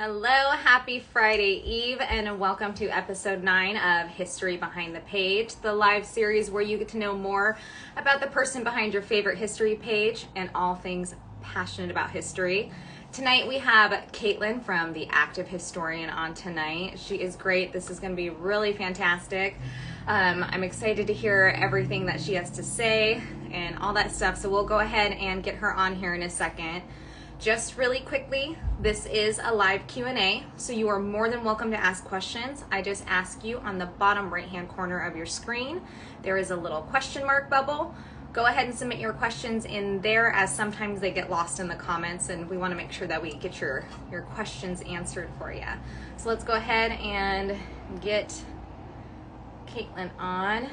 Hello, happy Friday Eve, and welcome to episode 9 of History Behind the Page, the live series where you get to know more about the person behind your favorite history page and all things passionate about history. Tonight we have Kaitlyn from The Active Historian on tonight. She is great. This is going to be really fantastic. I'm excited to hear everything that she has to say and all that stuff, so we'll go ahead and get her on here in a second. Just really quickly, this is a live Q&A, so you are more than welcome to ask questions. I just ask you on the bottom right-hand corner of your screen, there is a little question mark bubble. Go ahead and submit your questions in there, as sometimes they get lost in the comments, and we want to make sure that we get your questions answered for you. So let's go ahead and get Kaitlyn on.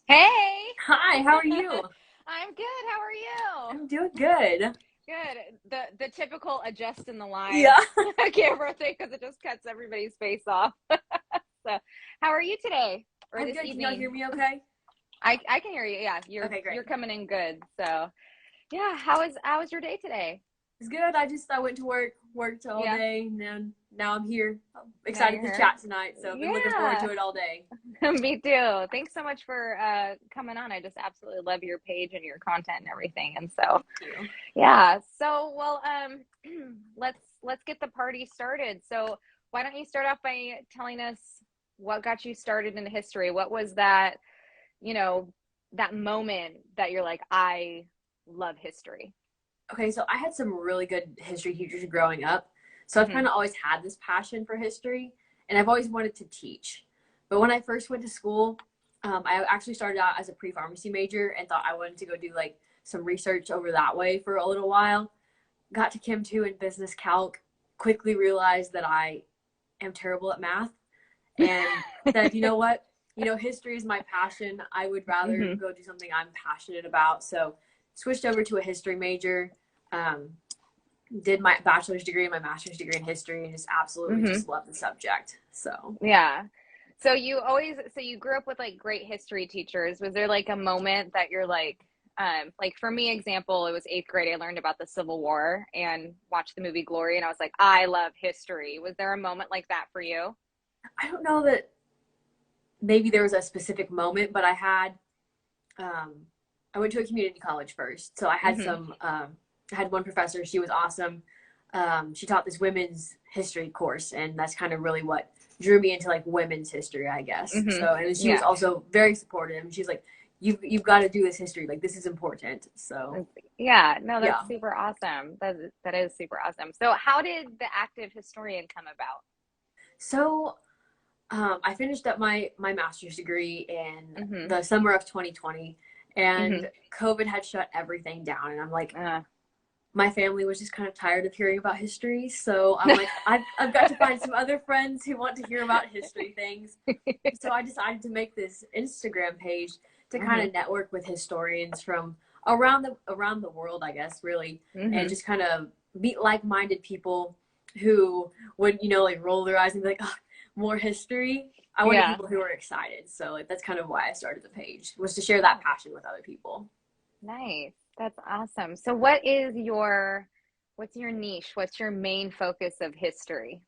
Hey! Hi, how are you? I'm good. How are you? I'm doing good. Good. The typical adjust in the live Yeah. camera thing, because it just cuts everybody's face off. So, how are you today? Or I'm this good. evening? Can y'all hear me okay? I can hear you. Yeah, Okay, great. you're coming in good. So, yeah. How was your day today? It's good. I went to worked all day, and now I'm here. I'm Now excited you're to here. chat tonight, so I've been looking forward Yeah. to it all day. Me too. Thanks so much for coming on. I just absolutely love your page and your content and everything. And so, Thank you. yeah. So, well, let's get the party started. So, why don't you start off by telling us what got you started in history? What was that, that moment that you're like, I love history? Okay, so I had some really good history teachers growing up, so I've Mm-hmm. kind of always had this passion for history, and I've always wanted to teach. But when I first went to school, I actually started out as a pre-pharmacy major and thought I wanted to go do like some research over that way for a little while. Got to Chem 2 in business calc, quickly realized that I am terrible at math, and said, you know what? History is my passion. I would rather Mm-hmm. go do something I'm passionate about. So switched over to a history major, um, did my bachelor's degree and my master's degree in history, and just absolutely Mm-hmm. just love the subject. So Yeah. So you grew up with like great history teachers. Was there like a moment that you're like for me, example, it was eighth grade. I learned about the Civil War and watched the movie Glory, and I was like, I love history. Was there a moment like that for you? I don't know that maybe there was a specific moment, but um, I went to a community college first. So Mm-hmm. I had one professor. She was awesome. She taught this women's history course, and that's kind of really what drew me into like women's history, I guess. Mm-hmm. So, and then she was Yeah. also very supportive. And she's like, you've got to do this history. Like, this is important. So, Yeah. No, yeah. that's super awesome. That is super awesome. So how did the active historian come about? So, I finished up my master's degree in Mm-hmm. the summer of 2020, and Mm-hmm. COVID had shut everything down. And I'm like, Uh, my family was just kind of tired of hearing about history. So I'm like, I've got to find some other friends who want to hear about history things. So I decided to make this Instagram page to kind mm-hmm. of network with historians from around the world, I guess, really, and Mm-hmm. just kind of meet like-minded people who would, like roll their eyes and be like, oh, more history. I wanted Yeah. people who were excited. So like that's kind of why I started the page, was to share that passion with other people. Nice. That's awesome. So what's your niche? What's your main focus of history?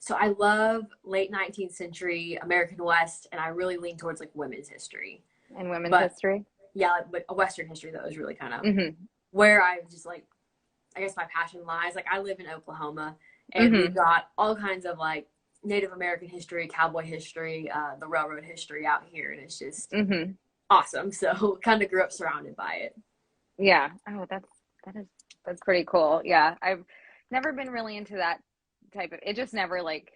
So I love late 19th century American West, and I really lean towards like women's history. In women's But history? yeah, like a Western history though is really kind of Mm-hmm. where I just like, I guess my passion lies. Like I live in Oklahoma, and we've Mm-hmm. got all kinds of like Native American history, cowboy history, the railroad history out here, and it's just Mm-hmm. awesome. So kind of grew up surrounded by it. Yeah. Oh, that's pretty cool. Yeah. I've never been really into that type of, it just never like,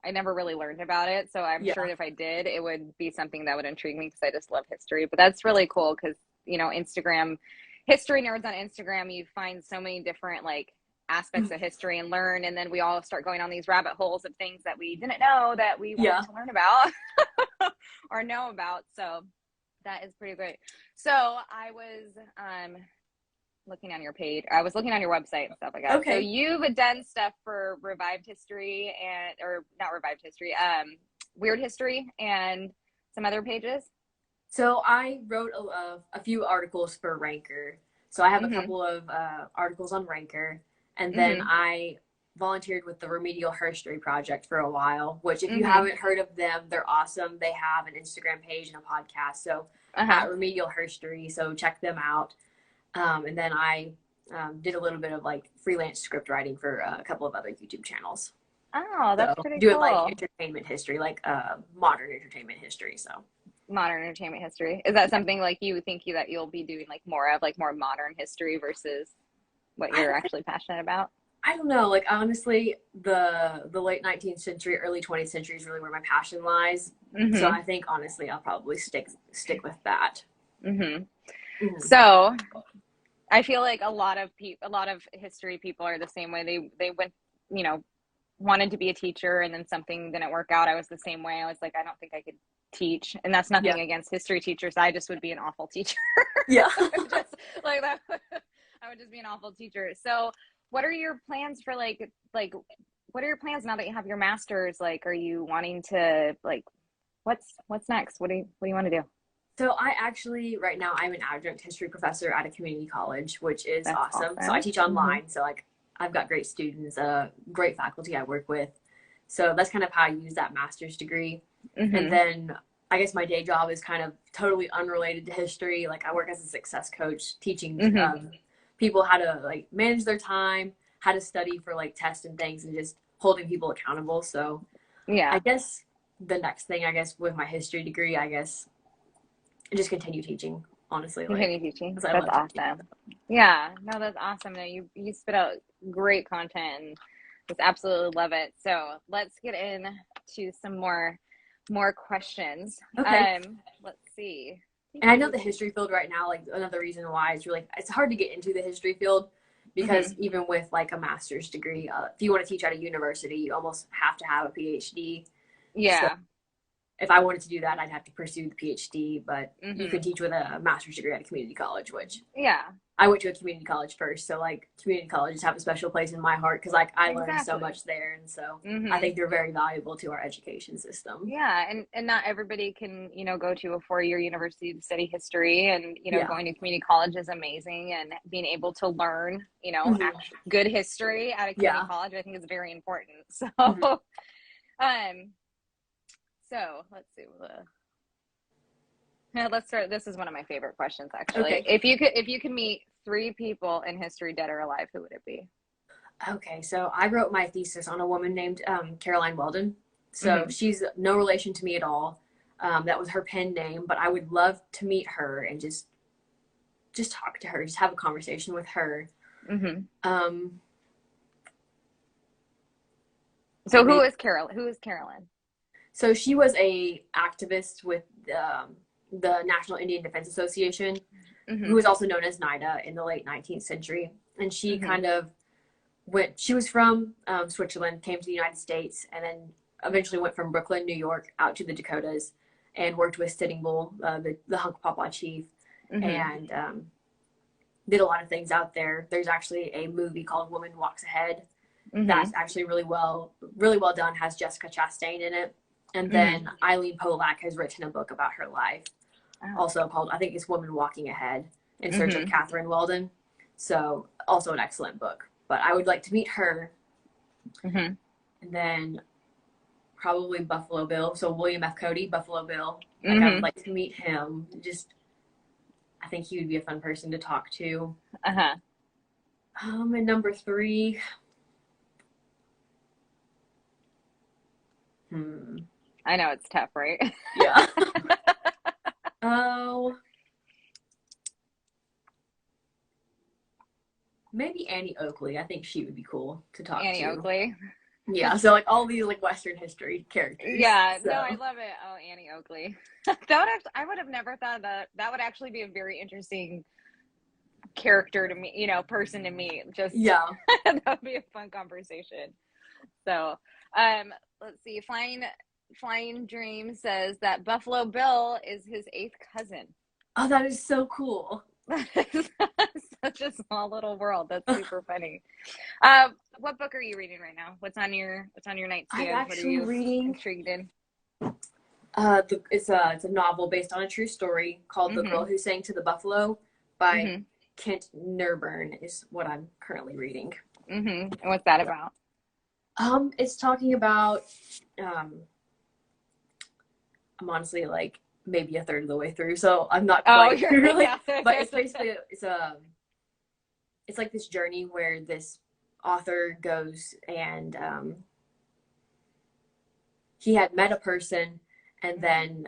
I never really learned about it. So I'm sure Yeah. if I did, it would be something that would intrigue me because I just love history. But that's really cool because, Instagram, history nerds on Instagram, you find so many different like aspects of history and learn. And then we all start going on these rabbit holes of things that we didn't know that we wanted Yeah. to learn about or know about. So that is pretty great. So I was looking on your page. I was looking on your website and stuff like that. So Okay. you've done stuff for Revived History or not Revived History, Weird History and some other pages. So I wrote a few articles for Ranker. So I have a couple of articles on Ranker, and then I volunteered with the Remedial History Project for a while, which if you haven't heard of them, they're awesome. They have an Instagram page and a podcast, so at Remedial History, so check them out. And then I did a little bit of like freelance script writing for a couple of other YouTube channels. Oh, that's pretty doing cool. Like entertainment history, like modern entertainment history. So modern entertainment history, is that something like you think that you'll be doing like more of, like more modern history versus what you're actually passionate about? I don't know. Like honestly, the late 19th century, early 20th century is really where my passion lies. So I think honestly, I'll probably stick with that. So I feel like a lot of history people are the same way. They went, you know, wanted to be a teacher, and then something didn't work out. I was the same way. I was like, I don't think I could teach, and that's nothing against history teachers. I just would be an awful teacher. Just like that. I would just be an awful teacher. So what are your plans for like what are your plans now that you have your master's? Like, are you wanting to, like, what's next? What do you want to do? So I actually, right now, I'm an adjunct history professor at a community college, which is awesome. So I teach online. So like, I've got great students, great faculty I work with. So that's kind of how I use that master's degree. And then I guess my day job is kind of totally unrelated to history. Like I work as a success coach, teaching people how to like manage their time, how to study for like tests and things, and just holding people accountable. So I guess the next thing, I guess with my history degree, I guess just continue teaching, honestly. Continue teaching. That's awesome. Yeah, no, that's awesome. No, you spit out great content, and just absolutely love it. So let's get into some more questions. Okay. Let's see. And I know the history field right now, like another reason why it's hard to get into the history field, because even with like a master's degree, if you want to teach at a university, you almost have to have a PhD. Yeah. So if I wanted to do that, I'd have to pursue the PhD, but you could teach with a master's degree at a community college, which I went to a community college first. So like community colleges have a special place in my heart, because like I learned so much there. And so I think they're very valuable to our education system. Yeah. And not everybody can, you know, go to a 4-year university to study history, and, you know, going to community college is amazing, and being able to learn, you know, good history at a community college, I think is very important. So, so let's see. Let's start. This is one of my favorite questions, actually. Okay. If you could meet 3 people in history, dead or alive, who would it be? Okay, so I wrote my thesis on a woman named Caroline Weldon. So she's no relation to me at all. That was her pen name, but I would love to meet her and just talk to her, just have a conversation with her. So who is Carolyn? So she was a activist with the National Indian Defense Association, who was also known as NIDA in the late 19th century. And she kind of she was from Switzerland, came to the United States, and then eventually went from Brooklyn, New York, out to the Dakotas, and worked with Sitting Bull, the Hunkpapa chief, and did a lot of things out there. There's actually a movie called Woman Walks Ahead that's actually really well done, has Jessica Chastain in it. And then Eileen Polak has written a book about her life, also called, I think it's Woman Walking Ahead, in Search of Catherine Weldon. So also an excellent book. But I would like to meet her. And then probably Buffalo Bill. So William F. Cody, Buffalo Bill. Like I would like to meet him. I think he would be a fun person to talk to. And number 3. I know it's tough, right? Yeah. Oh, maybe Annie Oakley. I think she would be cool to talk to. Annie Oakley. Yeah. So like all these like Western history characters. Yeah. So. No, I love it. Oh, Annie Oakley. I would have never thought that would actually be a very interesting character to me, you know, person to meet. Just that would be a fun conversation. So, let's see. Flying Dream says that Buffalo Bill is his 8th cousin. Oh, that is so cool. That is such a small little world. That's super funny. What book are you reading right now? What's on your nightstand? I'm actually reading. Intrigued in? It's a novel based on a true story called "The Girl Who Sang to the Buffalo" by Kent Nurburn is what I'm currently reading. And what's that about? It's talking about, I'm honestly like maybe a third of the way through, so I'm not quite really, but it's basically, it's like this journey where this author goes and, he had met a person and then,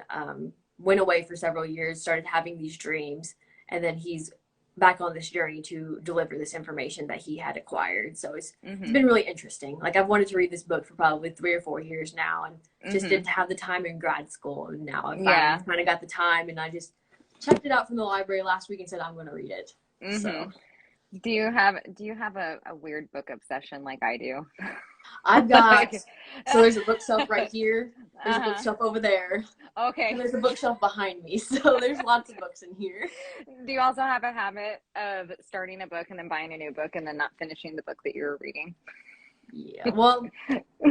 went away for several years, started having these dreams, and then he's back on this journey to deliver this information that he had acquired. So it's been really interesting. Like, I've wanted to read this book for probably 3 or 4 years now, and just didn't have the time in grad school. And now I finally kind of got the time, and I just checked it out from the library last week and said I'm going to read it. So, do you have a weird book obsession like I do? I've got so there's a bookshelf right here. There's a bookshelf over there. Okay. And there's a bookshelf behind me. So there's lots of books in here. Do you also have a habit of starting a book and then buying a new book and then not finishing the book that you're reading? Yeah. Well,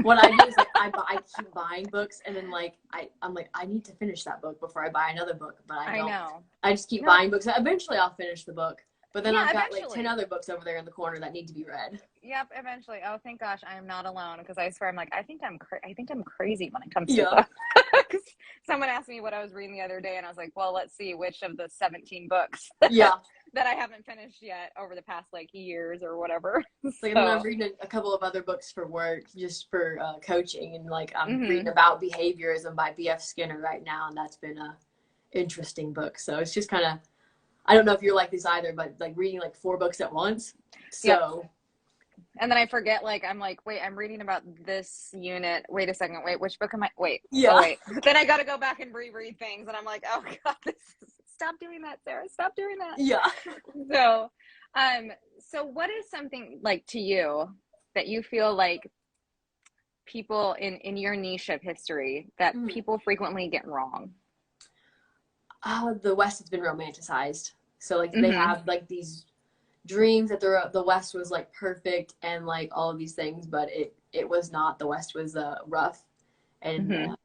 what I do is like I keep buying books, and then like I'm like, I need to finish that book before I buy another book, but I don't. I just keep buying books. Eventually I'll finish the book. But then I've got like 10 other books over there in the corner that need to be read. Yep, eventually. Oh, thank gosh, I am not alone, because I swear I'm like, I think I'm crazy when it comes to books. Someone asked me what I was reading the other day, and I was like, well, let's see which of the 17 books that I haven't finished yet over the past like years or whatever. Like, I'm reading a couple of other books for work, just for coaching, and like I'm reading about behaviorism by B.F. Skinner right now, and that's been a interesting book. So it's just kind of, I don't know if you're like this either, but like reading like 4 books at once. So, and then I forget, like, I'm like, wait, I'm reading about this unit. Wait a second. Wait, which book am I? Wait. Yeah. Oh, wait. Then I got to go back and reread things. And I'm like, oh God, stop doing that, Sarah. Stop doing that. Yeah. So what is something like to you that you feel like people in your niche of history that people frequently get wrong? The West has been romanticized. So like they have like these dreams that the West was like perfect and like all of these things, but it was not. The West was rough, and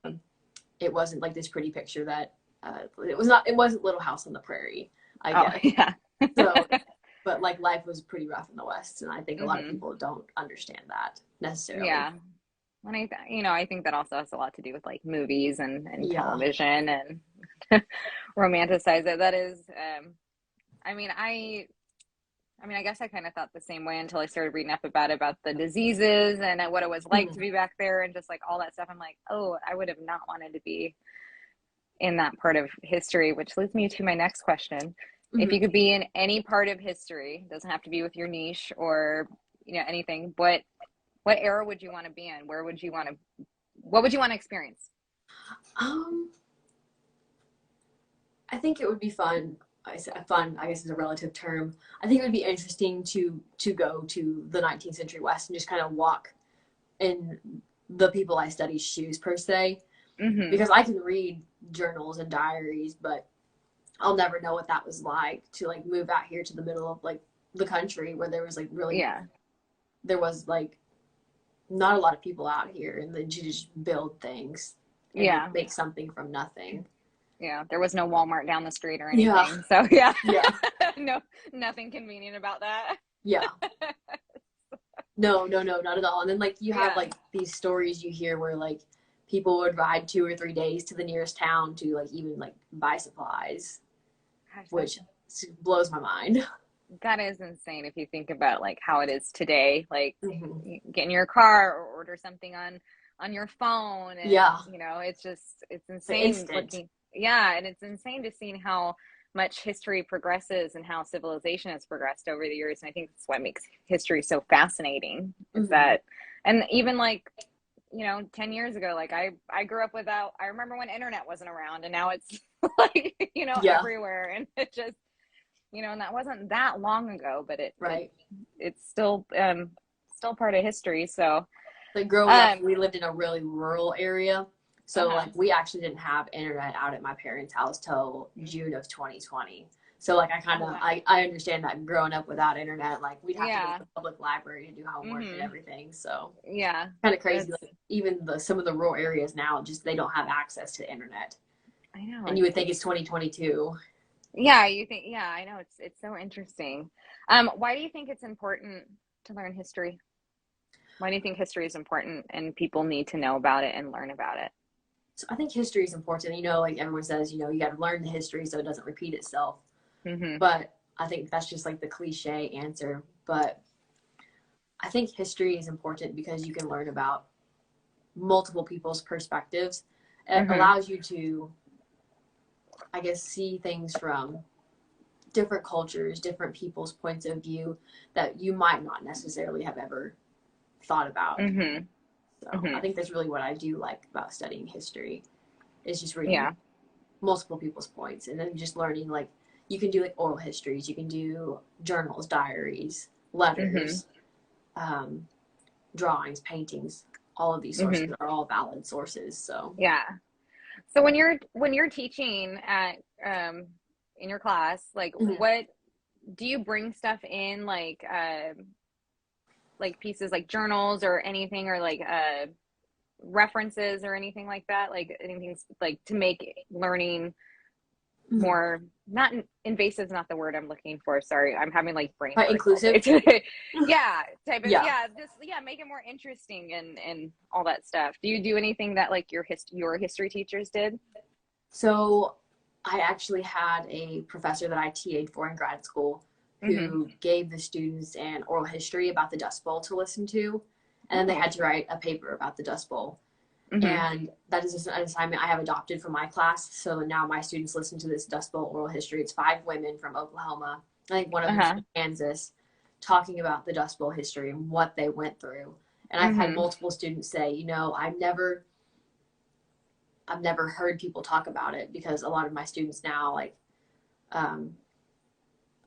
it wasn't like this pretty picture that it wasn't Little House on the Prairie, I guess. Yeah. So, but like life was pretty rough in the West, and I think a lot of people don't understand that necessarily. Yeah. And I think that also has a lot to do with like movies and television and romanticize it. That is, I guess I kind of thought the same way until I started reading up about the diseases and what it was like to be back there and just like all that stuff. I'm like, oh, I would have not wanted to be in that part of history, which leads me to my next question. If you could be in any part of history, it doesn't have to be with your niche or anything, what era would you want to be in? What would you want to experience? I think it would be fun. Fun, I guess, is a relative term. I think it would be interesting to go to the 19th century West and just kind of walk in the people I study's shoes per se, because I can read journals and diaries, but I'll never know what that was like to like move out here to the middle of like the country where there was like really there was like not a lot of people out here, and then you just build things and make something from nothing. Yeah, there was no Walmart down the street or anything. So no, nothing convenient about that. No, not at all. And then like you have like these stories you hear where like people would ride 2 or 3 days to the nearest town to like even like buy supplies. Gosh, which blows my mind. That is insane if you think about like how it is today. Like get in your car or order something on your phone, and it's insane looking. Yeah, and it's insane to see how much history progresses and how civilization has progressed over the years. And I think that's what makes history so fascinating. Is that, and even like 10 years ago, like I grew up without. I remember when internet wasn't around, and now it's like everywhere, and it just. And that wasn't that long ago, but it's still part of history. So like growing up, we lived in a really rural area. So like we actually didn't have internet out at my parents' house till June of 2020. So like I understand that growing up without internet, like we'd have to go to the public library to do homework and everything. So kind of crazy. Like even some of the rural areas now, just they don't have access to the internet. I know. And you would think it's 2022. Yeah, you think, yeah, I know it's so interesting. Why do you think it's important to learn history? Why do you think history is important and people need to know about it and learn about it? So I think history is important. You know, like everyone says, you know, you got to learn the history so it doesn't repeat itself. Mm-hmm. But I think that's just like the cliche answer. But I think history is important because you can learn about multiple people's perspectives. It Mm-hmm. allows you to, I guess, see things from different cultures, different people's points of view that you might not necessarily have ever thought about. Mm-hmm. So I Mm-hmm. think that's really what I do like about studying history is just reading Yeah. multiple people's points and then just learning like you can do like oral histories, you can do journals, diaries, Mm-hmm. letters, um, drawings, paintings. All of these sources Mm-hmm. are all valid sources. So Yeah. So when you're teaching at in your class, like Mhm. what do you bring stuff in like pieces like journals or anything or like references or anything like that? Like anything like to make learning Mhm. more not invasive is not the word I'm looking for. Sorry, I'm having like brain Quite farts all day inclusive. today. Yeah, type of Yeah. yeah, just yeah, make it more interesting and all that stuff. Do you do anything that like your history teachers did? So I actually had a professor that I TA'd for in grad school Mm-hmm. who gave the students an oral history about the Dust Bowl to listen to. And then they Oh. had to write a paper about the Dust Bowl. Mm-hmm. And that is just an assignment I have adopted for my class. So now my students listen to this Dust Bowl oral history. It's 5 women from Oklahoma, I think one of them Uh-huh. from Kansas, talking about the Dust Bowl history and what they went through. And I've had Mm-hmm. multiple students say, you know, I've never heard people talk about it because a lot of my students now, like, um,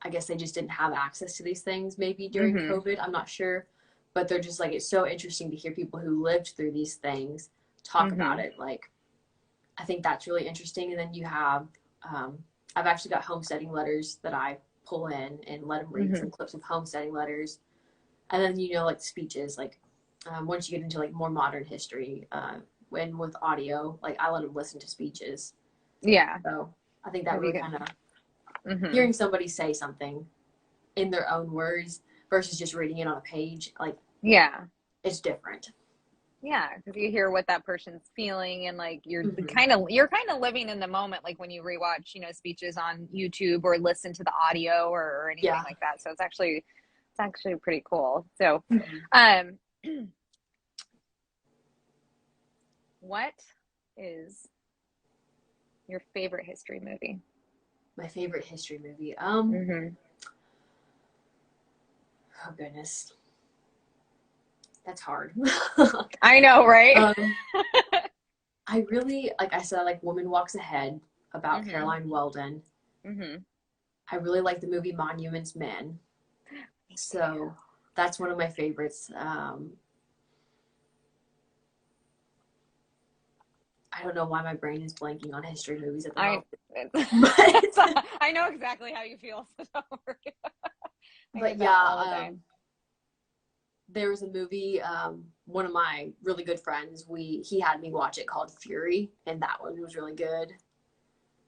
I guess they just didn't have access to these things maybe during Mm-hmm. COVID. I'm not sure. But they're just like, it's so interesting to hear people who lived through these things talk about Mm-hmm. it. Like, I think that's really interesting. And then you have, um, I've actually got homesteading letters that I pull in and let them read Mm-hmm. some clips of homesteading letters. And then, you know, like speeches, like once you get into like more modern history, when with audio, like I let them listen to speeches. Yeah. So I think that Have you really got kind of mm-hmm. hearing somebody say something in their own words versus just reading it on a page, like Yeah. it's different. Yeah, because you hear what that person's feeling and like Mm-hmm. you're kind of living in the moment like when you rewatch, speeches on YouTube or listen to the audio or anything Yeah. like that. So it's actually pretty cool. So Mm-hmm. um what is your favorite history movie? My favorite history movie. Mm-hmm. Oh goodness, that's hard. I know, right? um, I really, like I said, I like Woman Walks Ahead about Mm-hmm. Caroline Weldon. Mm-hmm. I really like the movie Monuments Men. Me too. So that's one of my favorites. I don't know why my brain is blanking on history movies at the I moment, but I know exactly how you feel, so don't worry. I get but that yeah, all the time. there was a movie. One of my really good friends, he had me watch it called Fury, and that one was really good.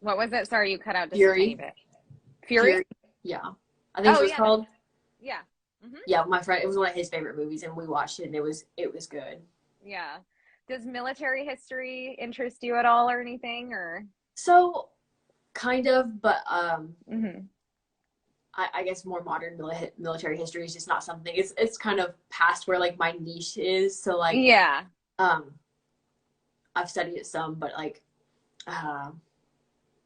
What was it? Sorry, you cut out just a tiny Fury, bit. Fury? Fury, yeah, I think Oh it was yeah, that's called. yeah. Hmm. Yeah, my friend, it was one of his favorite movies, and we watched it, and it was good. Yeah. Does military history interest you at all or anything or So kind of, but hmm I guess more modern military history is just not something. It's kind of past where like my niche is. So like Yeah. um, I've studied it some, but like uh,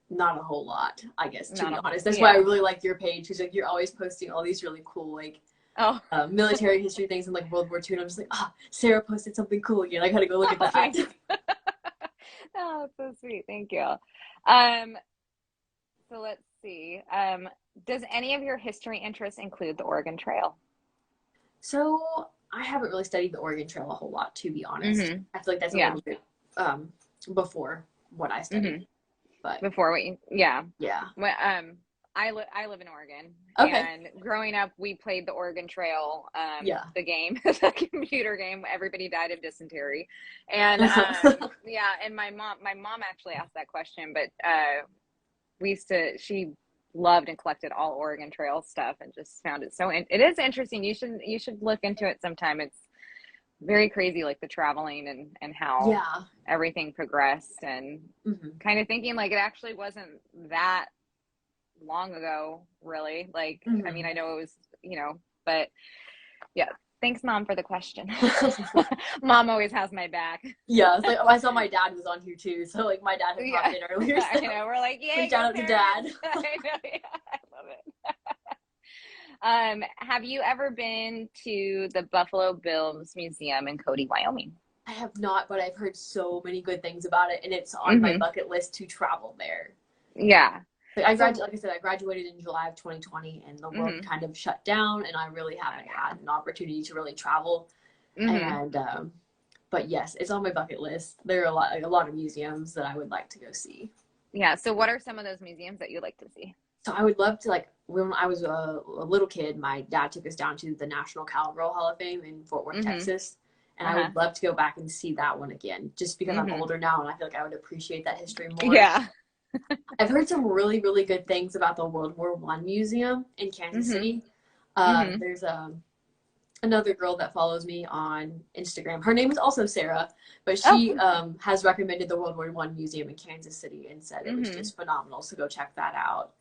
not a whole lot. I guess to Not be a whole honest, that's why I yeah. really like your page because like you're always posting all these really cool like Oh, military history things and like World War II, and I'm just like, Sarah posted something cool again. I gotta go look at oh that. thanks. Oh, that's so sweet. Thank you. Um, so let's see. Does any of your history interests include the Oregon Trail? So I haven't really studied the Oregon Trail a whole lot, to be honest. Mm-hmm. I feel like that's a Yeah. little bit before what I Mm-hmm. studied, but Before we, yeah. yeah. Well, I live in Oregon, Okay. and growing up, we played the Oregon Trail, Yeah. the game, the computer game. Everybody died of dysentery, and yeah, and my mom actually asked that question, but we used to. She loved and collected all Oregon Trail stuff and just found it so, it is interesting. You should look into it sometime. It's very crazy, like the traveling and how everything progressed, and kind of thinking like it actually wasn't that long ago, really. Like, I mean, I know it was, but yeah. Thanks, Mom, for the question. Mom always has my back. Yeah, it's like, I saw my dad was on here too, so like my dad had popped in earlier. So I know, we're like, yeah, shout out to Dad. I know, yeah, I love it. Have you ever been to the Buffalo Bills Museum in Cody, Wyoming? I have not, but I've heard so many good things about it, and it's on my bucket list to travel there. Yeah. Like I said, I graduated in July of 2020, and the world kind of shut down, and I really haven't had an opportunity to really travel. And but yes, it's on my bucket list. There are a lot of museums that I would like to go see. Yeah. So what are some of those museums that you like to see? So I would love to, like, when I was a little kid, my dad took us down to the National Cowgirl Hall of Fame in Fort Worth, Texas. And I would love to go back and see that one again, just because I'm older now and I feel like I would appreciate that history more. Yeah. I've heard some really, really good things about the World War I Museum in Kansas City. There's another girl that follows me on Instagram. Her name is also Sarah, but she has recommended the World War I Museum in Kansas City and said it was just phenomenal, so go check that out.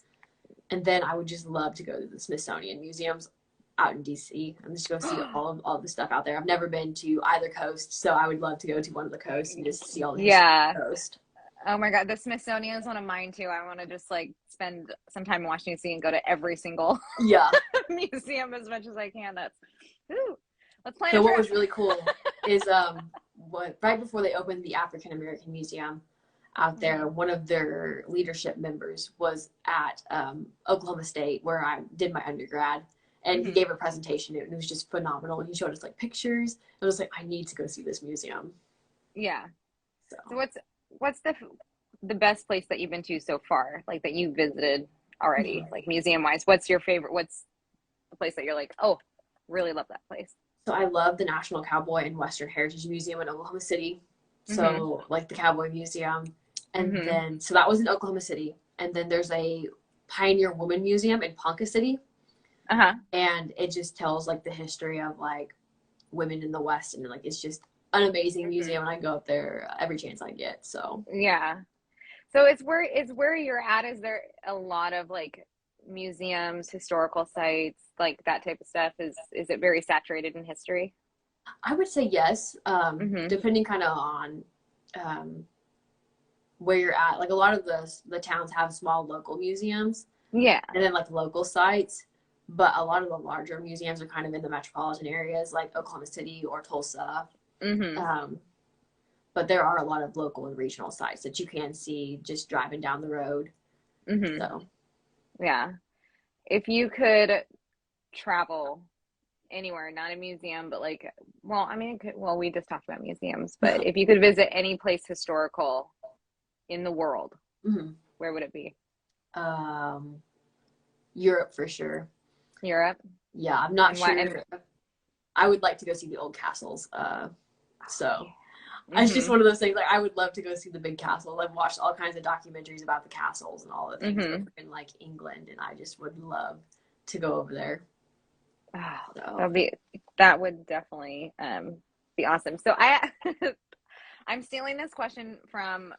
And then I would just love to go to the Smithsonian Museums out in DC and just go see all the stuff out there. I've never been to either coast, so I would love to go to one of the coasts and just see all the history on the coast. Oh my God, the Smithsonian is one of mine too. I want to just like spend some time in Washington DC and go to every single museum as much as I can. Let's plan a trip. What was really cool is right before they opened the African American Museum out there, one of their leadership members was at Oklahoma State, where I did my undergrad, and he gave a presentation, and it was just phenomenal. And he showed us like pictures. It was like, I need to go see this museum. Yeah. So what's the best place that you've been to so far, like that you visited already, like museum wise? What's your favorite? What's the place that you're like, oh, really love that place? So I love the National Cowboy and Western Heritage Museum in Oklahoma City. So like the Cowboy Museum. And then, so that was in Oklahoma City. And then there's a Pioneer Woman Museum in Ponca City. And it just tells like the history of like women in the West. And like, it's just an amazing museum. And I go up there every chance I get. So, yeah. So it's where you're at. Is there a lot of like museums, historical sites, like that type of stuff? Is it very saturated in history? I would say yes. Depending kind of on, where you're at. Like a lot of the towns have small local museums, and then like local sites, but a lot of the larger museums are kind of in the metropolitan areas like Oklahoma City or Tulsa. But there are a lot of local and regional sites that you can see just driving down the road. So yeah, if you could travel anywhere, not a museum, but like, well, I mean, we just talked about museums, but if you could visit any place historical in the world, where would it be? Europe for sure. Europe? Yeah, I'm not sure. I would like to go see the old castles. It's just one of those things. Like, I would love to go see the big castles. I've watched all kinds of documentaries about the castles and all the things in like England, and I just would love to go over there. That would definitely be awesome. So I'm stealing this question from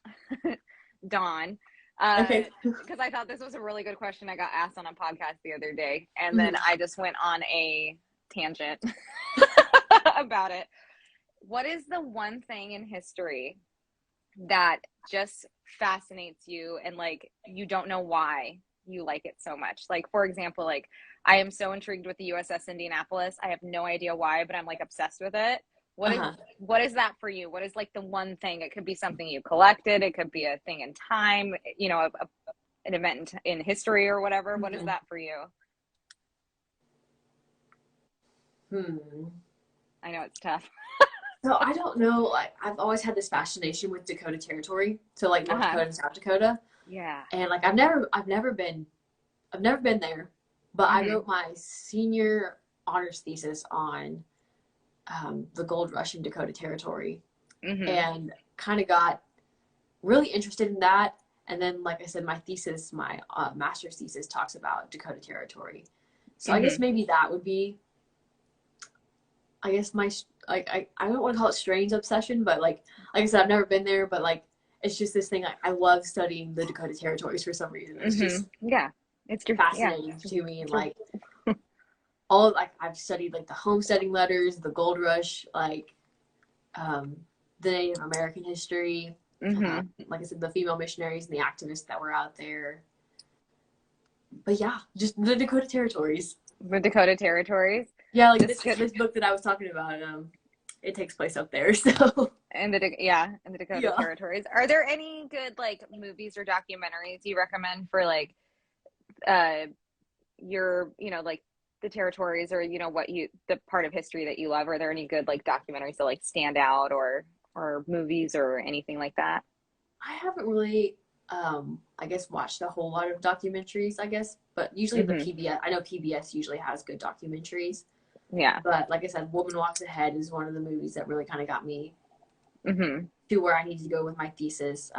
Dawn, because I thought this was a really good question. I got asked on a podcast the other day, and then I just went on a tangent about it. What is the one thing in history that just fascinates you, and like you don't know why you like it so much? Like, for example, like I am so intrigued with the USS Indianapolis. I have no idea why, but I'm like obsessed with it. What is that for you? What is like the one thing? It could be something you collected. It could be a thing in time, an event in history or whatever. What is that for you? I know it's tough. So I don't know. Like, I've always had this fascination with Dakota Territory. So like North Dakota and South Dakota. Yeah. And like I've never been there, but I wrote my senior honors thesis on the gold rush in Dakota Territory, and kind of got really interested in that. And then, like I said, my thesis, my master's thesis talks about Dakota Territory. So I guess maybe that would be, I guess my, like, I don't want to call it strange obsession, but like I said, I've never been there, but like, it's just this thing. I love studying the Dakota Territories for some reason. It's just it's fascinating to me. And like all, like I've studied like the homesteading letters, the gold rush, like the Native American history. Like I said, the female missionaries and the activists that were out there. But yeah, just the Dakota Territories. The Dakota Territories. Yeah, like this book that I was talking about, it takes place up there. So in the Dakota Territories. Are there any good like movies or documentaries you recommend for like your, you know, like the territories, or you know what you, the part of history that you love? Are there any good like documentaries that like stand out, or movies or anything like that? I haven't really I guess watched a whole lot of documentaries, I guess, but usually the PBS, I know PBS usually has good documentaries. Yeah. But like I said, Woman Walks Ahead is one of the movies that really kind of got me to where I need to go with my thesis.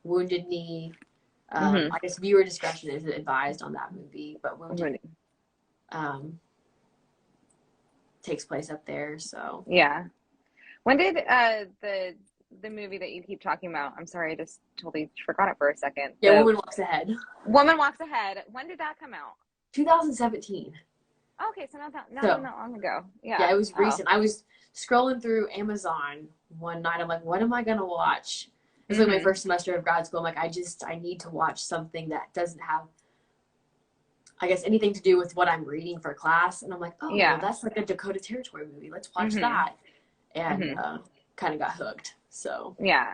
Wounded Knee, I guess viewer discretion is advised on that movie, but Wounded takes place up there. So yeah. When did the movie that you keep talking about, I'm sorry, I just totally forgot it for a second. Yeah, Woman Walks Ahead. Woman Walks Ahead. When did that come out? 2017. Okay, so not that long ago. Yeah, it was recent. I was scrolling through Amazon one night. I'm like, what am I gonna watch? It's like my first semester of grad school. I'm like, I need to watch something that doesn't have, I guess, anything to do with what I'm reading for class. And I'm like, oh, well, that's like a Dakota Territory movie. Let's watch that. And kind of got hooked. So yeah.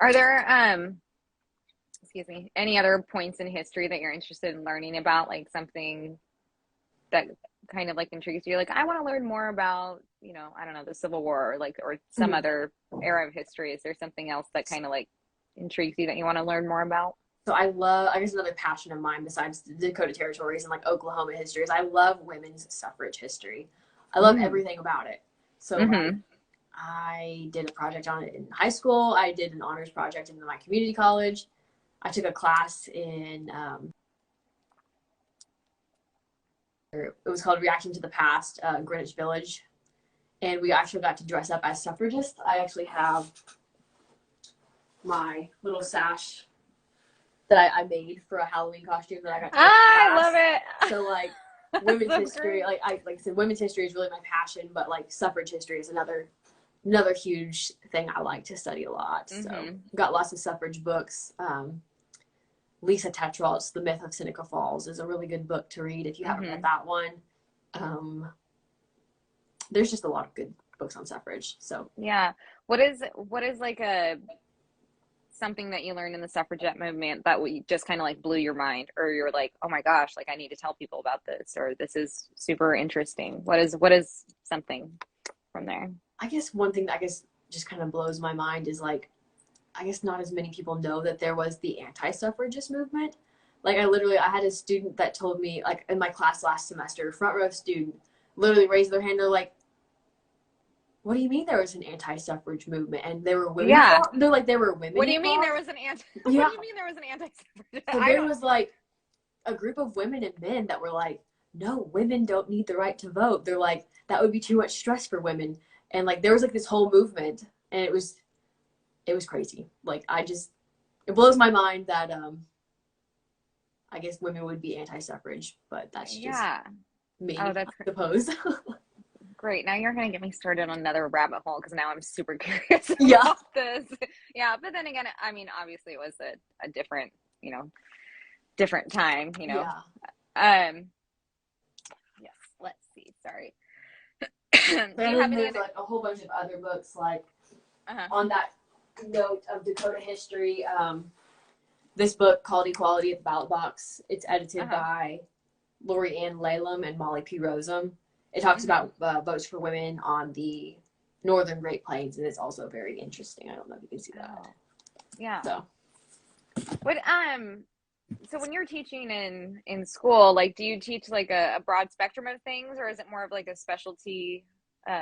Are there excuse me, any other points in history that you're interested in learning about, like something that kind of like intrigues you? Like, I want to learn more about, you know, I don't know, the Civil War, or like, or some other era of history. Is there something else that kind of like intrigues you that you want to learn more about? So I guess another passion of mine besides the Dakota Territories and like Oklahoma history is I love women's suffrage history. I love everything about it. So like, I did a project on it in high school. I did an honors project in my community college. I took a class in, it was called Reaction to the Past, Greenwich Village. And we actually got to dress up as suffragists. I actually have my little sash that I made for a Halloween costume that I got to I love it. So like women's history, like I said, women's history is really my passion, but like suffrage history is another huge thing I like to study a lot. So got lots of suffrage books. Lisa Tetrault's The Myth of Seneca Falls is a really good book to read if you haven't read that one. There's just a lot of good books on suffrage. So yeah, what is like something that you learned in the suffragette movement that just kind of like blew your mind, or you're like, oh my gosh, like I need to tell people about this, or this is super interesting? What is something from there? I guess one thing that I guess just kind of blows my mind is like, I guess not as many people know that there was the anti-suffragist movement. Like I had a student that told me, like in my class last semester, front row student literally raised their hand. They're like, what do you mean there was an anti-suffrage movement? And there were women. Yeah. They're like, there were women. What do you mean there was an What do you mean there was an anti-suffrage? So there was like a group of women and men that were like, no, women don't need the right to vote. They're like, that would be too much stress for women. And like, there was like this whole movement, and it was crazy. Like, it blows my mind that, I guess women would be anti-suffrage, but that's just me, I suppose. Great. Now you're going to get me started on another rabbit hole, because now I'm super curious about this. Yeah. But then again, I mean, obviously it was a different, different time, Yeah. Yes. Let's see. Sorry. Do you have any like a whole bunch of other books, like on that note of Dakota history? This book called Equality at the Ballot Box. It's edited by Lori Ann Lalem and Molly P. Rosem. It talks about votes for women on the Northern Great Plains, and it's also very interesting. I don't know if you can see that. Yeah. So when you're teaching in school, like, do you teach like a broad spectrum of things, or is it more of like a specialty?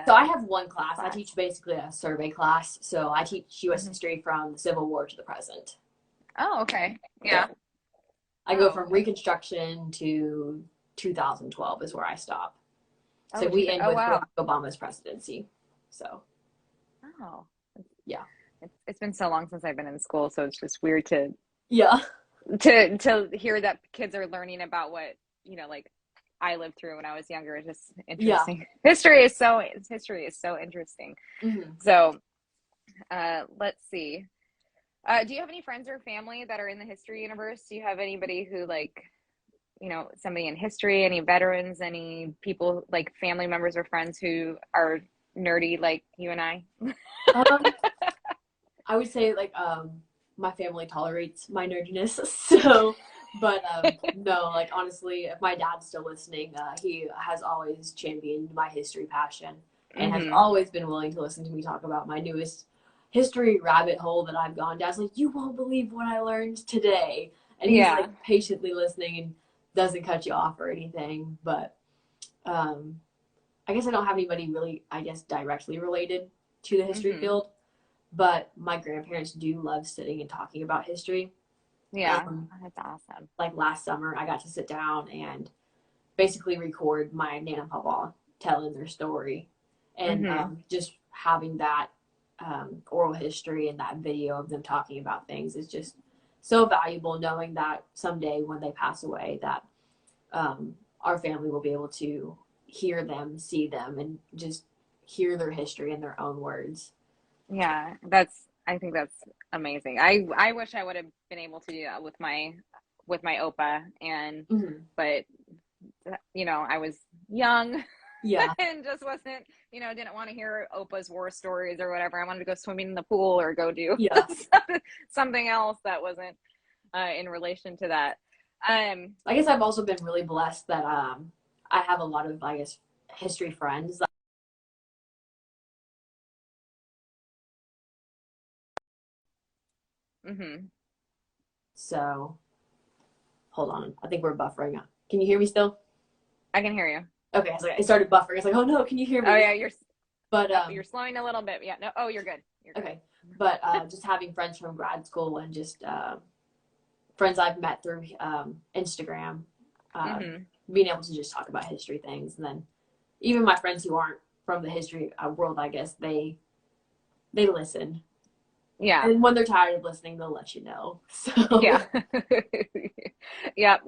So I have one class. I teach basically a survey class. So I teach U.S. history from the Civil War to the present. Oh, okay. Yeah. I go from Reconstruction to 2012 is where I stop. So Oh, we end with wow. Obama's presidency. So. Oh. Yeah. It's been so long since I've been in school, so it's just weird to Yeah. to hear that kids are learning about what, like I lived through when I was younger. It's just interesting. Yeah. History is so interesting. Mm-hmm. So, let's see. Do you have any friends or family that are in the history universe? Do you have anybody who somebody in history, any veterans, any people like family members or friends who are nerdy like you and I? I would say my family tolerates my nerdiness, so but no, like honestly, if my dad's still listening, he has always championed my history passion and has always been willing to listen to me talk about my newest history rabbit hole that I've gone down. It's like, you won't believe what I learned today, and he's like patiently listening and doesn't cut you off or anything. But I guess I don't have anybody really, I guess, directly related to the history field. But my grandparents do love sitting and talking about history. Yeah, that's awesome. Like last summer, I got to sit down and basically record my Nana and Papa telling their story. And just having that oral history and that video of them talking about things is just so valuable, knowing that someday when they pass away that our family will be able to hear them, see them, and just hear their history in their own words. Yeah, I think that's amazing. I wish I would have been able to do that with my Opa, and but I was young. Yeah. And just wasn't, didn't want to hear Opa's war stories or whatever. I wanted to go swimming in the pool or go do something else that wasn't in relation to that. I guess I've also been really blessed that I have a lot of, I guess, history friends. So, hold on. I think we're buffering. Can you hear me still? I can hear you. Okay, so it started buffering. It's like, oh no, can you hear me? Oh yeah, you're slowing a little bit. Yeah, no, oh, you're good. Okay, but just having friends from grad school and just friends I've met through Instagram, being able to just talk about history things, and then even my friends who aren't from the history world, I guess they listen. Yeah. And when they're tired of listening, they'll let you know. So yeah. Yeah.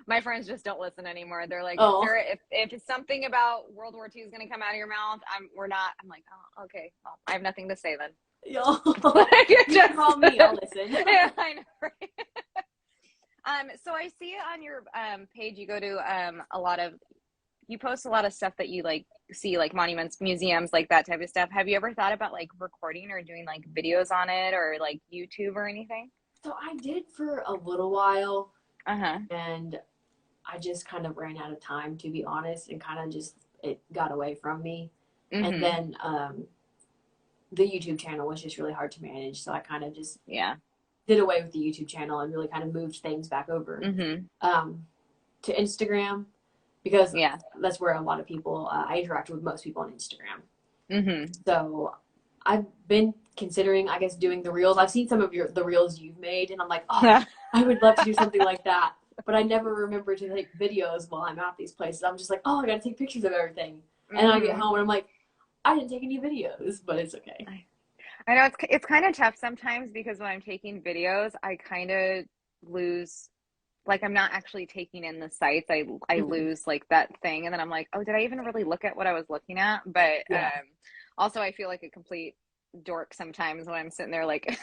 My friends just don't listen anymore. They're like, Sarah, if something about World War II is going to come out of your mouth, I'm like, oh, okay. Well, I have nothing to say then. Yo, just call me. I'll listen. Yeah, I know. Right? So I see on your page, you go to you post a lot of stuff that you like see, like monuments, museums, like that type of stuff. Have you ever thought about like recording or doing like videos on it or like YouTube or anything? So I did for a little while. Uh-huh. And I just kind of ran out of time, to be honest, and kind of just, it got away from me. And then the YouTube channel was just really hard to manage. So I kind of just did away with the YouTube channel and really kind of moved things back over to Instagram, because that's where a lot of people, I interact with most people on Instagram. So I've been considering, I guess, doing the reels. I've seen some of the reels you've made, and I'm like, oh, I would love to do something like that. But I never remember to take videos while I'm at these places. I'm just like, oh, I gotta take pictures of everything. And I get home and I'm like, I didn't take any videos, but it's okay. I know it's kind of tough sometimes, because when I'm taking videos, I kind of lose, like I'm not actually taking in the sights. I lose like that thing, and then I'm like, oh, did I even really look at what I was looking at? But also I feel like a complete dork sometimes when I'm sitting there like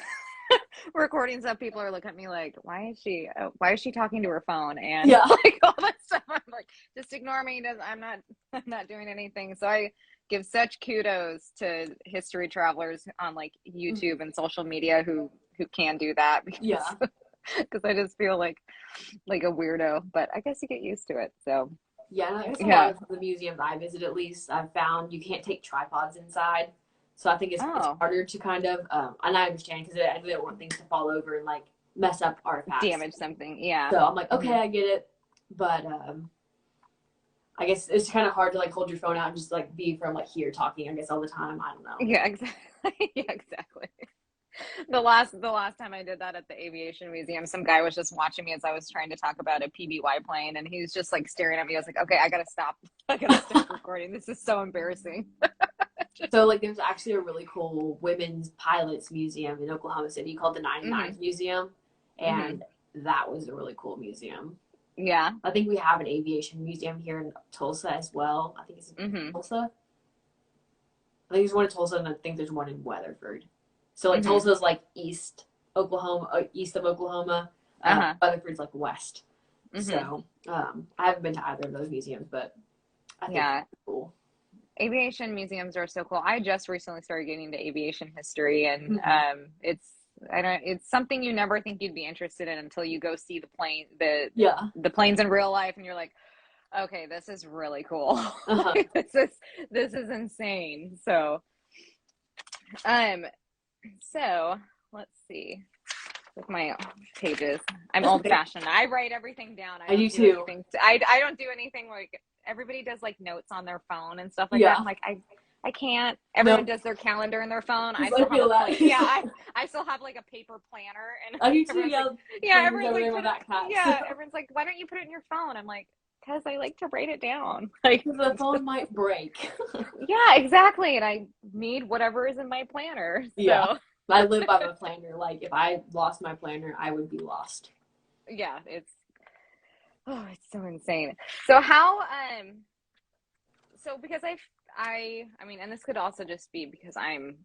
recording stuff. People are looking at me like, why is she talking to her phone? And like all that stuff. I'm like, just ignore me. I'm not doing anything. So I give such kudos to history travelers on like YouTube and social media who can do that, because I just feel like a weirdo, but I guess you get used to it. So I guess a lot of the museums I visit, at least, I've found you can't take tripods inside. So I think it's harder to kind of, and I understand, because I don't want things to fall over and like mess up artifacts. Damage something, yeah. So I'm like, okay, I get it. But I guess it's kind of hard to like hold your phone out and just like be from like here talking, I guess, all the time. I don't know. Yeah, exactly. Yeah, exactly. The last time I did that at the aviation museum, some guy was just watching me as I was trying to talk about a PBY plane, and he was just like staring at me. I was like, okay, I gotta stop. I gotta stop recording. This is so embarrassing. So like there's actually a really cool women's pilots museum in Oklahoma City called the 99th Museum, and that was a really cool museum. Yeah. I think we have an aviation museum here in Tulsa as well. I think it's in Tulsa. I think there's one in Tulsa, and I think there's one in Weatherford. So like Tulsa is like east of Oklahoma. Weatherford's like west. So I haven't been to either of those museums, but I think it's cool. Aviation museums are so cool. I just recently started getting into aviation history, and it's something you never think you'd be interested in until you go see the planes in real life, and you're like, okay, this is really cool. This is insane. So let's see with my pages. I'm old fashioned. I write everything down. I do too. I don't do anything like everybody does, like notes on their phone and stuff like that. I'm like, I can't. Everyone does their calendar in their phone. I still have I still have like a paper planner, and I do too. Everyone's like, why don't you put it in your phone? I'm like, because I like to write it down. Like the phone might break. Yeah, exactly. And I need whatever is in my planner. So. Yeah. I live by my planner. Like if I lost my planner, I would be lost. Yeah, it's so insane. So how because I mean, and this could also just be because I'm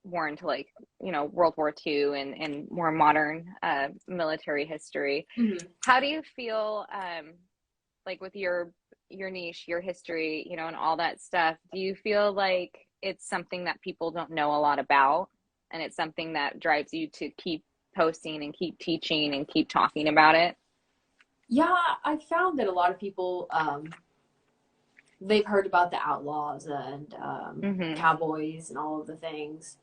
more into like, World War II and more modern military history. How do you feel like with your niche, your history, and all that stuff? Do you feel like it's something that people don't know a lot about, and it's something that drives you to keep posting and keep teaching and keep talking about it? Yeah, I found that a lot of people, they've heard about the Outlaws and cowboys and all of the things.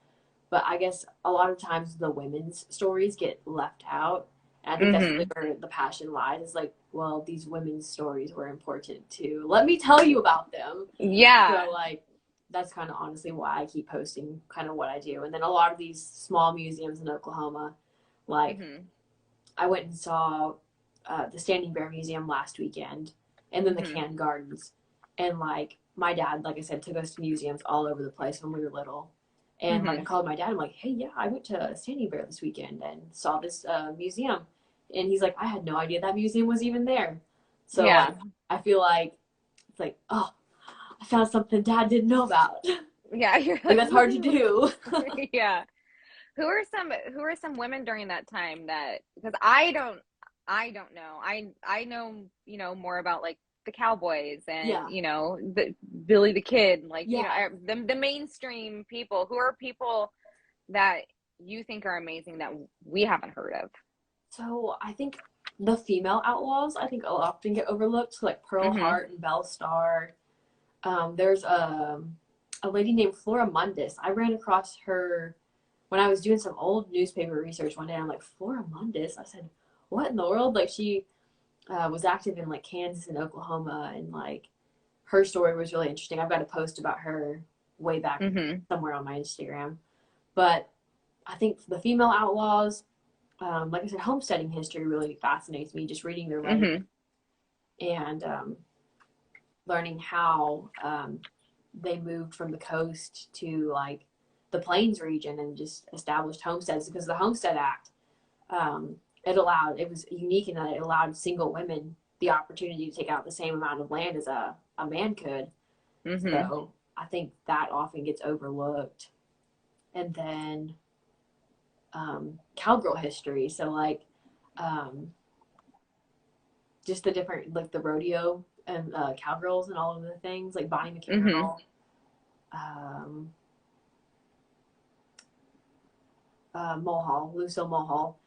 But I guess a lot of times the women's stories get left out. And I think that's really where the passion lies. It's like, well, these women's stories were important too. Let me tell you about them. Yeah. So, like, that's kind of honestly why I keep posting kind of what I do. And then a lot of these small museums in Oklahoma, like, I went and saw the Standing Bear Museum last weekend, and then the Canned Gardens. And, like, my dad, like I said, took us to museums all over the place when we were little. And, like, I called my dad. I'm like, hey, yeah, I went to Standing Bear this weekend and saw this museum. And he's like, I had no idea that museum was even there. So, like, I feel like it's like, oh, I found something Dad didn't know about. Yeah. Like, that's hard to do. Yeah. Who are some women during that time that, because I don't know. I know, more about like the Cowboys and, the Billy the Kid, like, the mainstream people. Who are people that you think are amazing that we haven't heard of? So I think the female outlaws, I think often get overlooked. So like Pearl Hart and Belle Starr. There's a lady named Flora Mundis. I ran across her when I was doing some old newspaper research one day. I'm like, Flora Mundis? I said, what in the world? Like, she was active in like Kansas and Oklahoma, and like her story was really interesting. I've got a post about her way back somewhere on my Instagram. But I think the female outlaws, like I said, homesteading history really fascinates me, just reading their writing and learning how they moved from the coast to like the plains region and just established homesteads, because the Homestead Act, it was unique in that it allowed single women the opportunity to take out the same amount of land as a man could. So I think that often gets overlooked. And then Cowgirl History. So like just the different, like the rodeo and cowgirls and all of the things, like Bonnie McCarroll. Lucille Mulhall,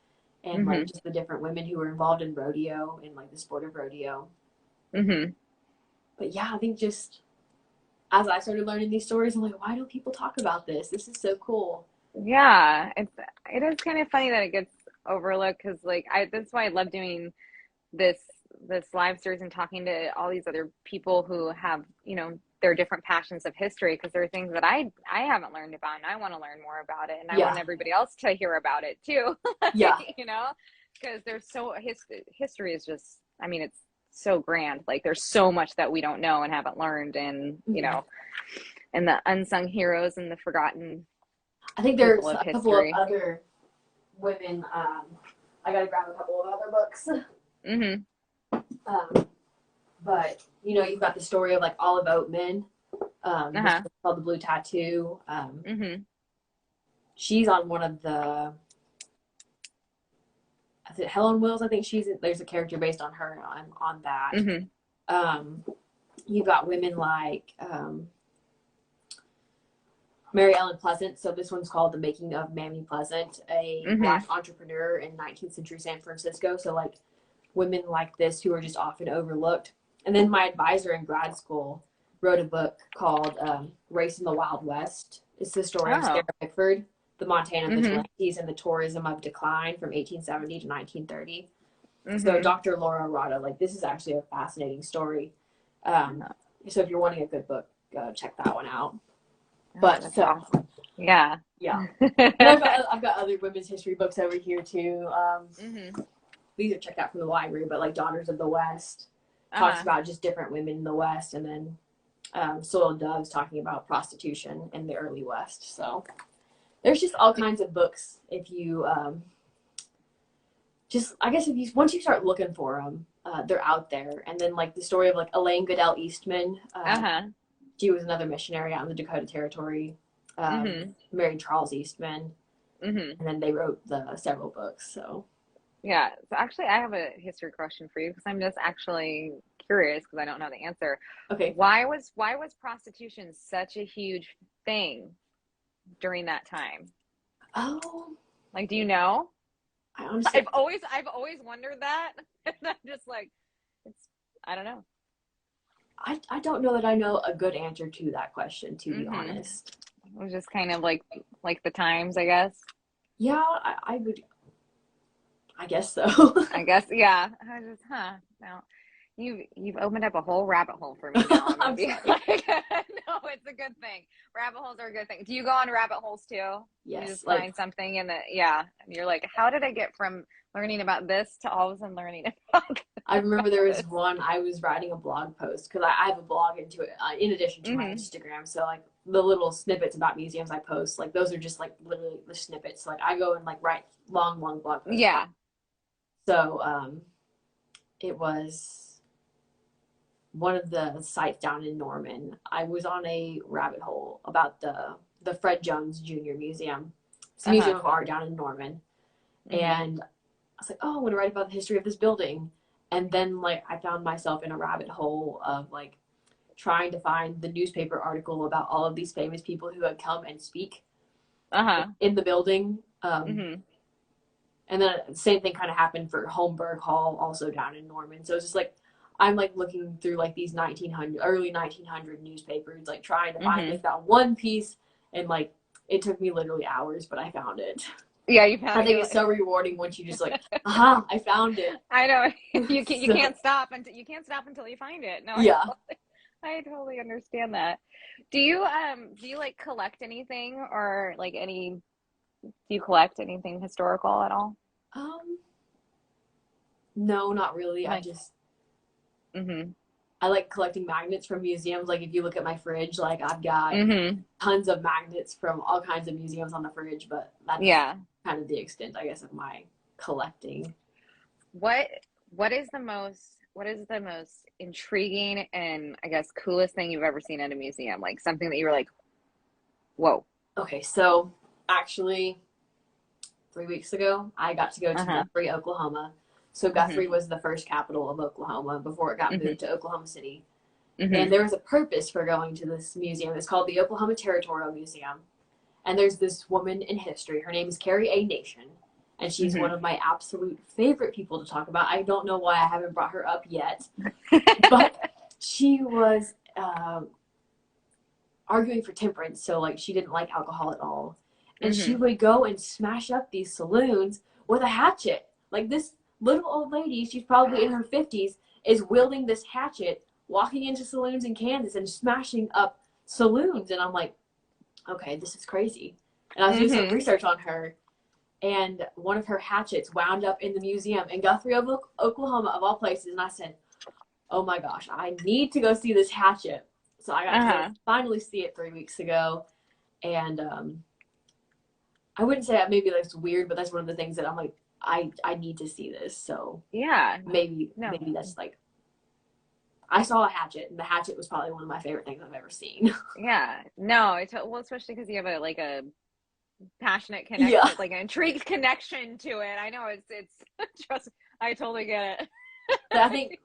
and like just the different women who were involved in rodeo and like the sport of rodeo. But yeah, I think just as I started learning these stories, I'm like, why don't people talk about this? This is so cool. Yeah, it is kind of funny that it gets overlooked, because like that's why I love doing this live series and talking to all these other people who have their different passions of history, because there are things that I haven't learned about, and I want to learn more about it, and I want everybody else to hear about it too. You know, because there's history is just, I mean, it's so grand. Like, there's so much that we don't know and haven't learned, and you know, and the unsung heroes and the forgotten. I think there's a couple of other women. I gotta grab a couple of other books. But you know, you've got the story of like Olive Oatman, called The Blue Tattoo. She's on one of the, is it Helen Wills? I think there's a character based on her on that. You've got women like Mary Ellen Pleasant. So this one's called The Making of Mamie Pleasant, a Black entrepreneur in 19th century San Francisco. So like women like this who are just often overlooked. And then my advisor in grad school wrote a book called Race in the Wild West. It's the story of Sarah Bickford, the Montana vigilantes, and the tourism of decline from 1870 to 1930. So Dr. Laura Arado, like, this is actually a fascinating story. So if you're wanting a good book, check that one out. But so awesome. Yeah. And I've got other women's history books over here too. These are checked out from the library, but like Daughters of the West talks about just different women in the West, and then Soiled Doves talking about prostitution in the early West. So there's just all kinds of books if you once you start looking for them, they're out there. And then like the story of like Elaine Goodell Eastman. She was another missionary out in the Dakota Territory. Married Charles Eastman, and then they wrote several books. So yeah. So actually, I have a history question for you, because I'm just actually curious, because I don't know the answer. Okay. Why was prostitution such a huge thing during that time? Oh, like, do you know? I've always wondered that. And I'm just like, I don't know. I don't know that I know a good answer to that question, to be honest. It was just kind of like the times, I guess. Yeah, I guess so. I guess, yeah. I just, now you've opened up a whole rabbit hole for me now. I'm gonna be like, no, it's a good thing. Rabbit holes are a good thing. Do you go on rabbit holes too? Yes. You just find something and you're like, how did I get from learning about this to all of a sudden learning about this? I remember there was one, I was writing a blog post, because I have a blog into it in addition to my Instagram. So like the little snippets about museums I post, like those are just like literally the snippets. Like I go and like write long blog posts. Yeah. So it was one of the sites down in Norman. I was on a rabbit hole about the Fred Jones Jr. Museum. It's a museum of art down in Norman. And I was like, oh, I want to write about the history of this building. And then like I found myself in a rabbit hole of like trying to find the newspaper article about all of these famous people who had come and speak in the building. And then the same thing kind of happened for Holmberg Hall, also down in Norman. So it's just like I'm like looking through like these early 1900 newspapers, like trying to find like that one piece, and like it took me literally hours, but I found it. Yeah, you found it. I think it's so rewarding once you just like, I found it. I know. You can't stop until you find it. No, yeah. I totally understand that. Do you like collect anything, or like do you collect anything historical at all? No, not really. I just I like collecting magnets from museums. Like if you look at my fridge, like I've got tons of magnets from all kinds of museums on the fridge, but that's kind of the extent, I guess, of my collecting. What is the most intriguing and I guess coolest thing you've ever seen at a museum? Like something that you were like, whoa. Okay, so actually 3 weeks ago I got to go to Guthrie, Oklahoma. So Guthrie was the first capital of Oklahoma before it got moved to Oklahoma City. And there was a purpose for going to this museum. It's called the Oklahoma Territorial Museum. And there's this woman in history. Her name is Carrie A. Nation. And she's one of my absolute favorite people to talk about. I don't know why I haven't brought her up yet. But she was arguing for temperance. So, like, she didn't like alcohol at all. And she would go and smash up these saloons with a hatchet. Like, this little old lady, she's probably in her 50s, is wielding this hatchet walking into saloons in Kansas and smashing up saloons. And I'm like, okay, this is crazy. And I was doing some research on her, and one of her hatchets wound up in the museum in Guthrie, Oklahoma, of all places. And I said, oh my gosh, I need to go see this hatchet. So I got to finally see it 3 weeks ago. And I wouldn't say maybe that's weird, but that's one of the things that I'm like, I need to see this. So yeah, maybe that's like, I saw a hatchet, and the hatchet was probably one of my favorite things I've ever seen. Yeah, no, well, especially because you have a passionate connection, like an intrigued connection to it. I know it's trust. I totally get it. I think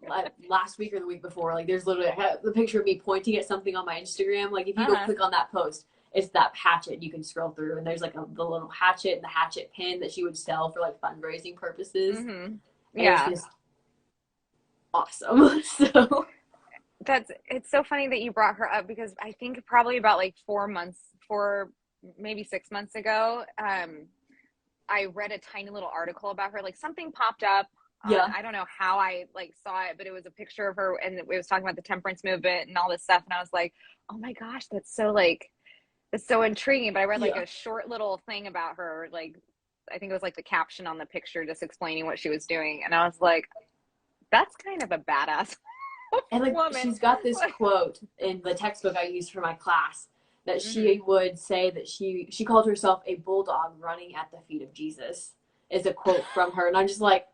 last week or the week before, like there's literally the picture of me pointing at something on my Instagram. Like if you go click on that post, it's that hatchet. You can scroll through, and there's like the little hatchet and the hatchet pin that she would sell for like fundraising purposes. Yeah, it's just awesome. So it's so funny that you brought her up, because I think probably about like 4 maybe 6 months ago, I read a tiny little article about her. Like something popped up. I don't know how I like saw it, but it was a picture of her, and it was talking about the temperance movement and all this stuff. And I was like, oh my gosh, that's so intriguing. But I read like a short little thing about her. Like, I think it was like the caption on the picture just explaining what she was doing. And I was like, that's kind of a badass and like woman. She's got this quote in the textbook I used for my class that she would say that she called herself a bulldog running at the feet of Jesus, is a quote from her. And I'm just like,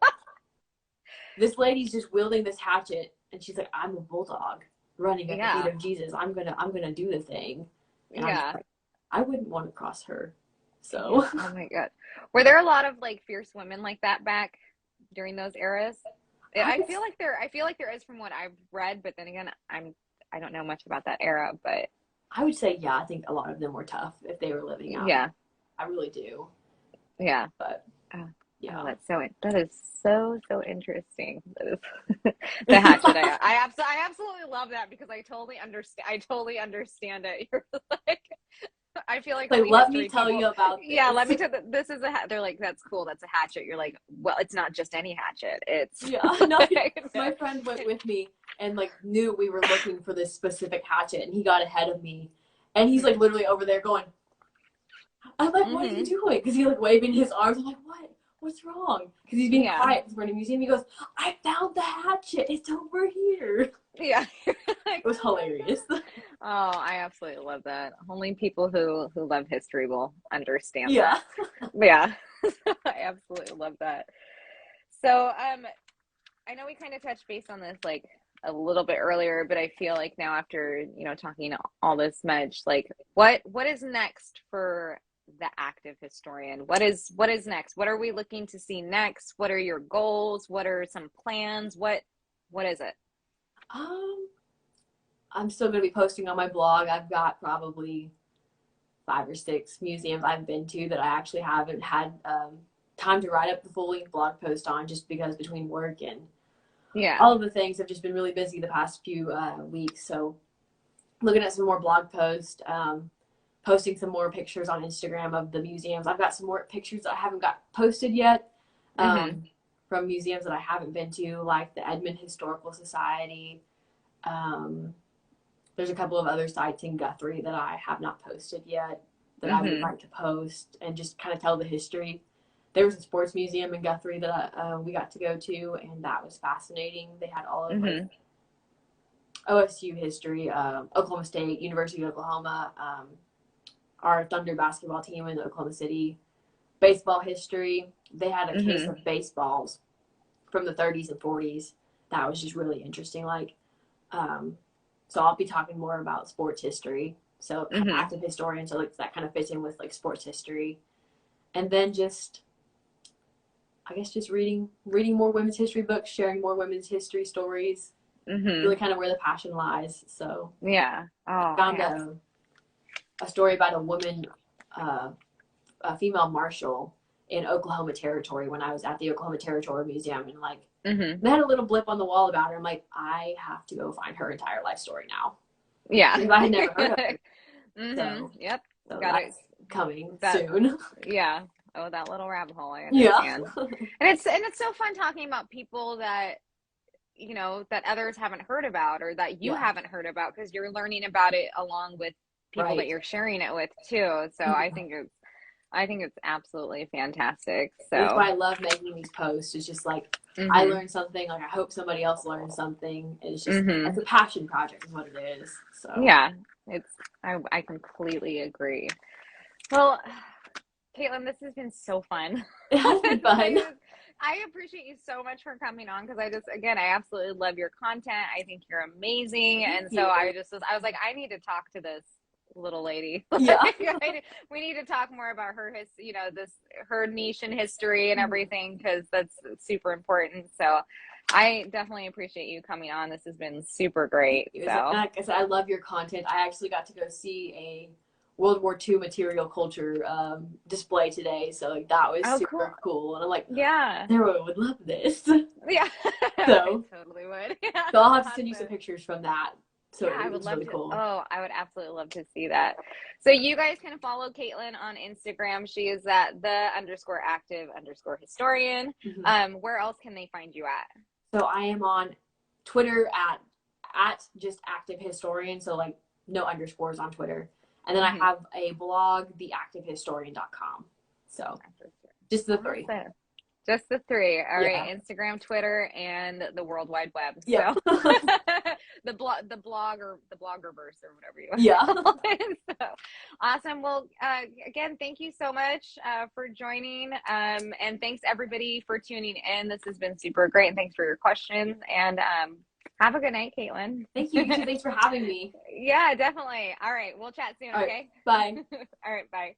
this lady's just wielding this hatchet, and she's like, I'm a bulldog running at the feet of Jesus. I'm gonna do the thing. And like, I wouldn't want to cross her. So oh my god, were there a lot of like fierce women like that back during those eras? I feel like there is, from what I've read, but then again, I don't know much about that era, but I would say I think a lot of them were tough if they were living out. Yeah, I really do. Yeah, but yeah, that is so interesting. The hatchet. I absolutely love that, because I totally understand it. You're like, I feel like let me tell you about this. Yeah, let me tell this is they're like, that's cool, that's a hatchet. You're like, well, it's not just any hatchet, it's no. My friend went with me and like knew we were looking for this specific hatchet, and he got ahead of me, and he's like literally over there going, I'm like, what are you doing? Because he's like waving his arms. I'm like, what's wrong? Because he's being quiet because we're in a museum. He goes, I found the hatchet, it's over here. Yeah. It was hilarious. Oh, I absolutely love that. Only people who love history will understand that. Yeah. I absolutely love that. So I know we kind of touched base on this like a little bit earlier, but I feel like now, after talking all this much, like what is next for the active historian? What is next? What are we looking to see next? What are your goals? What are some plans? What is it? I'm still going to be posting on my blog. I've got probably 5 or 6 museums I've been to that I actually haven't had time to write up the full-length blog post on, just because between work and all of the things, have just been really busy the past few weeks. So looking at some more blog posts, posting some more pictures on Instagram of the museums. I've got some more pictures that I haven't got posted yet from museums that I haven't been to, like the Edmond Historical Society. There's a couple of other sites in Guthrie that I have not posted yet that I would like to post, and just kind of tell the history. There was a sports museum in Guthrie that we got to go to, and that was fascinating. They had all of like OSU history, Oklahoma State, University of Oklahoma, our Thunder basketball team in Oklahoma City, baseball history. They had a case of baseballs from the 30s and 40s. That was just really interesting. Like, so I'll be talking more about sports history. So active historian, so like that kind of fits in with like sports history. And then just, I guess, just reading more women's history books, sharing more women's history stories. Really kind of where the passion lies. So found a story about a woman, a female marshal in Oklahoma Territory when I was at the Oklahoma Territory Museum, and like they had a little blip on the wall about her. I'm like, I have to go find her entire life story now. Yeah, because I had never heard of her. So that's coming soon. Yeah. Oh, that little rabbit hole. I understand. And it's so fun talking about people that you know, that others haven't heard about, or that you Yeah. haven't heard about, because you're learning about it along with people that Right. you're sharing it with too. So I think it's absolutely fantastic. So that's why I love making these posts. It's just like I learned something, like I hope somebody else learns something. It's just it's a passion project is what it is. So yeah, I completely agree. Well, Kaitlyn, this has been so fun. it has been fun. I appreciate you so much for coming on, because I absolutely love your content. I think you're amazing. And so I was like, I need to talk to this little lady. Yeah. We need to talk more about her her niche in history and everything, because that's super important. So I definitely appreciate you coming on. This has been super great. So like I said, I love your content. I actually got to go see a World War II material culture display today, so like that was super cool. And I'm like, yeah, everyone would love this. Yeah, so I totally would. Yeah, so I'll have to send you some pictures from that. So yeah, I would love really to. Cool. Oh, I would absolutely love to see that. So you guys can follow Kaitlyn on Instagram. She is at _active_historian. Where else can they find you at? So I am on Twitter at just active historian. So like no underscores on Twitter. And then I have a blog, theactivehistorian.com. So just the three. Just the three. All right. Instagram, Twitter, and the World Wide Web. Yeah. So the blog or the bloggerverse or whatever you want. Yeah. So, awesome. Well, again, thank you so much for joining. And thanks everybody for tuning in. This has been super great. And thanks for your questions. And have a good night, Kaitlyn. Thank you. Thanks for having me. Yeah, definitely. All right. We'll chat soon. All okay. Right. Bye. All right. Bye.